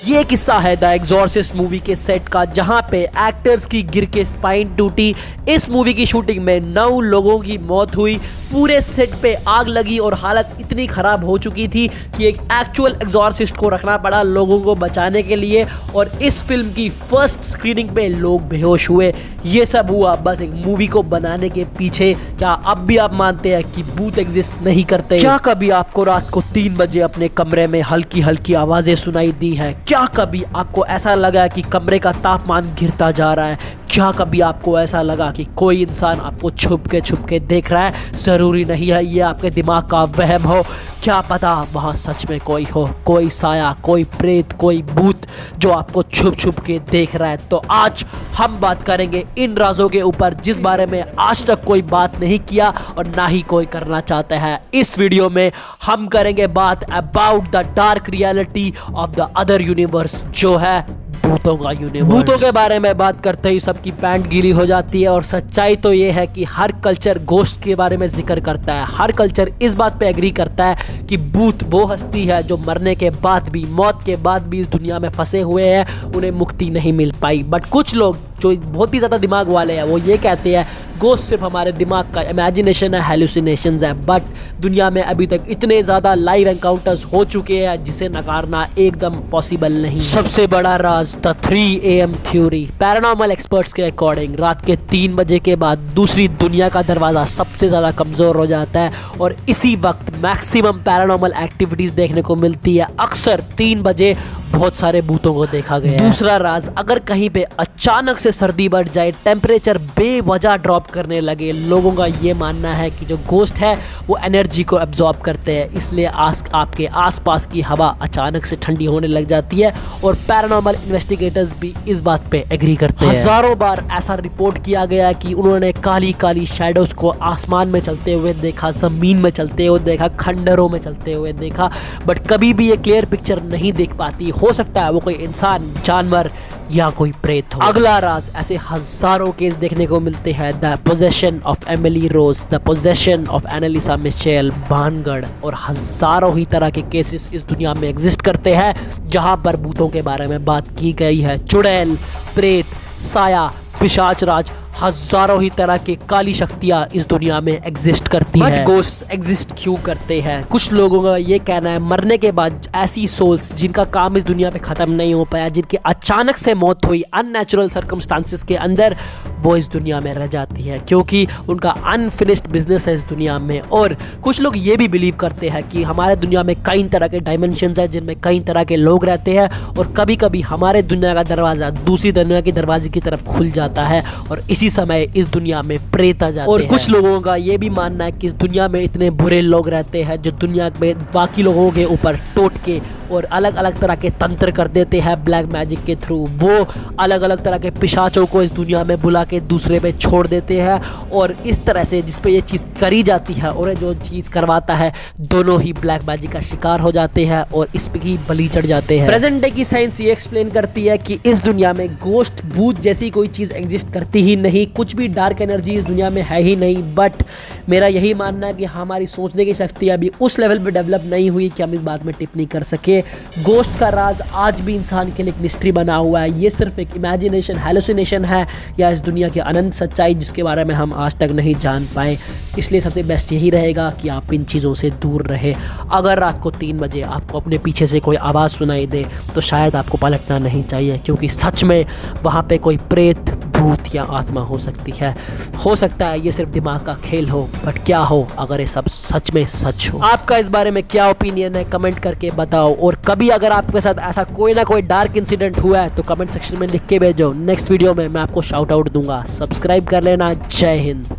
ये किस्सा है द एग्जॉर्सिस्ट मूवी के सेट का, जहां पे एक्टर्स की गिर के स्पाइन टूटी। इस मूवी की शूटिंग में 9 लोगों की मौत हुई, पूरे सेट पे आग लगी और हालत इतनी ख़राब हो चुकी थी कि एक एक्चुअल एग्जॉर्सिस्ट को रखना पड़ा लोगों को बचाने के लिए। और इस फिल्म की फर्स्ट स्क्रीनिंग पे लोग बेहोश हुए। ये सब हुआ बस एक मूवी को बनाने के पीछे। क्या अब भी आप मानते हैं कि भूत एग्जिस्ट नहीं करते? क्या कभी आपको रात को 3 बजे अपने कमरे में हल्की हल्की आवाज़ें सुनाई दी है? क्या कभी आपको ऐसा लगा कि कमरे का तापमान गिरता जा रहा है? क्या कभी आपको ऐसा लगा कि कोई इंसान आपको छुप के देख रहा है? ज़रूरी नहीं है ये आपके दिमाग का वहम हो, क्या पता वहाँ सच में कोई हो, कोई साया, कोई प्रेत, कोई भूत जो आपको छुप के देख रहा है। तो आज हम बात करेंगे इन राजों के ऊपर जिस बारे में आज तक कोई बात नहीं किया और ना ही कोई करना चाहता है। इस वीडियो में हम करेंगे बात about the dark reality of the other universe, जो है भूतों का यूनिवर्स। भूतों के बारे में बात करते ही सबकी पैंट गीली हो जाती है। और सच्चाई तो ये है कि हर कल्चर गोश्त के बारे में जिक्र करता है। हर कल्चर इस बात पे एग्री करता है कि भूत वो हस्ती है जो मरने के बाद भी, मौत के बाद भी इस दुनिया में फंसे हुए हैं, उन्हें मुक्ति नहीं मिल पाई। बट कुछ लोग जो बहुत ही ज़्यादा दिमाग वाले हैं वो ये कहते हैं गोश्त सिर्फ हमारे दिमाग का इमेजिनेशन है, हेलुसिनेशंस है। बट दुनिया में अभी तक इतने ज़्यादा लाइव एनकाउंटर्स हो चुके हैं जिसे नकारना एकदम पॉसिबल नहीं। सबसे बड़ा राज the 3 AM theory. Paranormal experts के अकॉर्डिंग रात के 3 बजे के बाद दूसरी दुनिया का दरवाज़ा सबसे ज़्यादा कमज़ोर हो जाता है और इसी वक्त मैक्सिमम पैरानॉर्मल एक्टिविटीज़ देखने को मिलती है। अक्सर 3 बजे बहुत सारे भूतों को देखा गया है। दूसरा राज, अगर कहीं पे अचानक से सर्दी बढ़ जाए, टेम्परेचर बेवजह ड्रॉप करने लगे, लोगों का ये मानना है कि जो गोश्त है वो एनर्जी को एब्जॉर्ब करते हैं, इसलिए आपके आसपास की हवा अचानक से ठंडी होने लग जाती है। और पैरानॉर्मल इन्वेस्टिगेटर्स भी इस बात पे एग्री करते हैं। हजारों बार ऐसा रिपोर्ट किया गया कि उन्होंने काली काली शैडोज को आसमान में चलते हुए देखा, जमीन में चलते हुए देखा, खंडरों में चलते हुए देखा, बट कभी भी ये क्लियर पिक्चर नहीं देख पाती। हो सकता है वो कोई इंसान, जानवर या कोई प्रेत हो। अगला राज, ऐसे हजारों केस देखने को मिलते हैं। The possession of Emily Rose, the possession of Annalisa Michelle, Bhangarh और हजारों ही तरह के केसेस इस दुनिया में एग्जिस्ट करते हैं जहां पर भूतों के बारे में बात की गई है। चुड़ैल, प्रेत, साया, पिशाच राज, हजारों ही तरह के काली शक्तियाँ इस दुनिया में एग्जिस्ट करती हैं। गोश्ट्स एग्जिस्ट क्यों करते हैं? कुछ लोगों का ये कहना है मरने के बाद ऐसी सोल्स जिनका काम इस दुनिया में ख़त्म नहीं हो पाया, जिनकी अचानक से मौत हुई अननेचुरल सर्कमस्टांसिस के अंदर, वो इस दुनिया में रह जाती है क्योंकि उनका अनफिनिश्ड बिजनेस है इस दुनिया में। और कुछ लोग ये भी बिलीव करते हैं कि हमारे दुनिया में कई तरह के डायमेंशंस हैं जिनमें कई तरह के लोग रहते हैं और कभी कभी हमारे दुनिया का दरवाज़ा दूसरी दुनिया के दरवाजे की तरफ खुल जाता है और इसी समय इस दुनिया में प्रेत आ जाते हैं। और कुछ लोगों का ये भी मानना है कि इस दुनिया में इतने बुरे लोग रहते हैं जो दुनिया में बाकी लोगों के ऊपर टोट के और अलग अलग तरह के तंत्र कर देते हैं ब्लैक मैजिक के थ्रू। वो अलग अलग तरह के पिशाचों को इस दुनिया में बुला के दूसरे पे छोड़ देते हैं और इस तरह से जिस पे ये चीज़ करी जाती है और जो चीज़ करवाता है, दोनों ही ब्लैक मैजिक का शिकार हो जाते हैं और इस पे ही बलि चढ़ जाते हैं। प्रेजेंट डे की साइंस ये एक्सप्लेन करती है कि इस दुनिया में गोश्त, भूत जैसी कोई चीज़ एग्जिस्ट करती ही नहीं, कुछ भी डार्क एनर्जी इस दुनिया में है ही नहीं। बट मेरा यही मानना है कि हमारी सोचने की शक्ति अभी उस लेवल पे डेवलप नहीं हुई कि हम इस बात में टिप्पणी कर सके। गोश्त का राज आज भी इंसान के लिए एक मिस्ट्री बना हुआ है। ये सिर्फ एक इमेजिनेशन, हेलुसिनेशन है या इस दुनिया की अनंत सच्चाई जिसके बारे में हम आज तक नहीं जान पाए। इसलिए सबसे बेस्ट यही रहेगा कि आप इन चीज़ों से दूर रहे। अगर रात को 3 बजे आपको अपने पीछे से कोई आवाज़ सुनाई दे तो शायद आपको पलटना नहीं चाहिए क्योंकि सच में वहाँ पे कोई प्रेत, भूत या आत्मा हो सकती है। हो सकता है ये सिर्फ दिमाग का खेल हो, बट क्या हो अगर ये सब सच में सच हो? आपका इस बारे में क्या ओपिनियन है कमेंट करके बताओ। और कभी अगर आपके साथ ऐसा कोई ना कोई डार्क इंसिडेंट हुआ है तो कमेंट सेक्शन में लिख के भेजो। नेक्स्ट वीडियो में मैं आपको शाउट आउट दूंगा। सब्सक्राइब कर लेना। जय हिंद।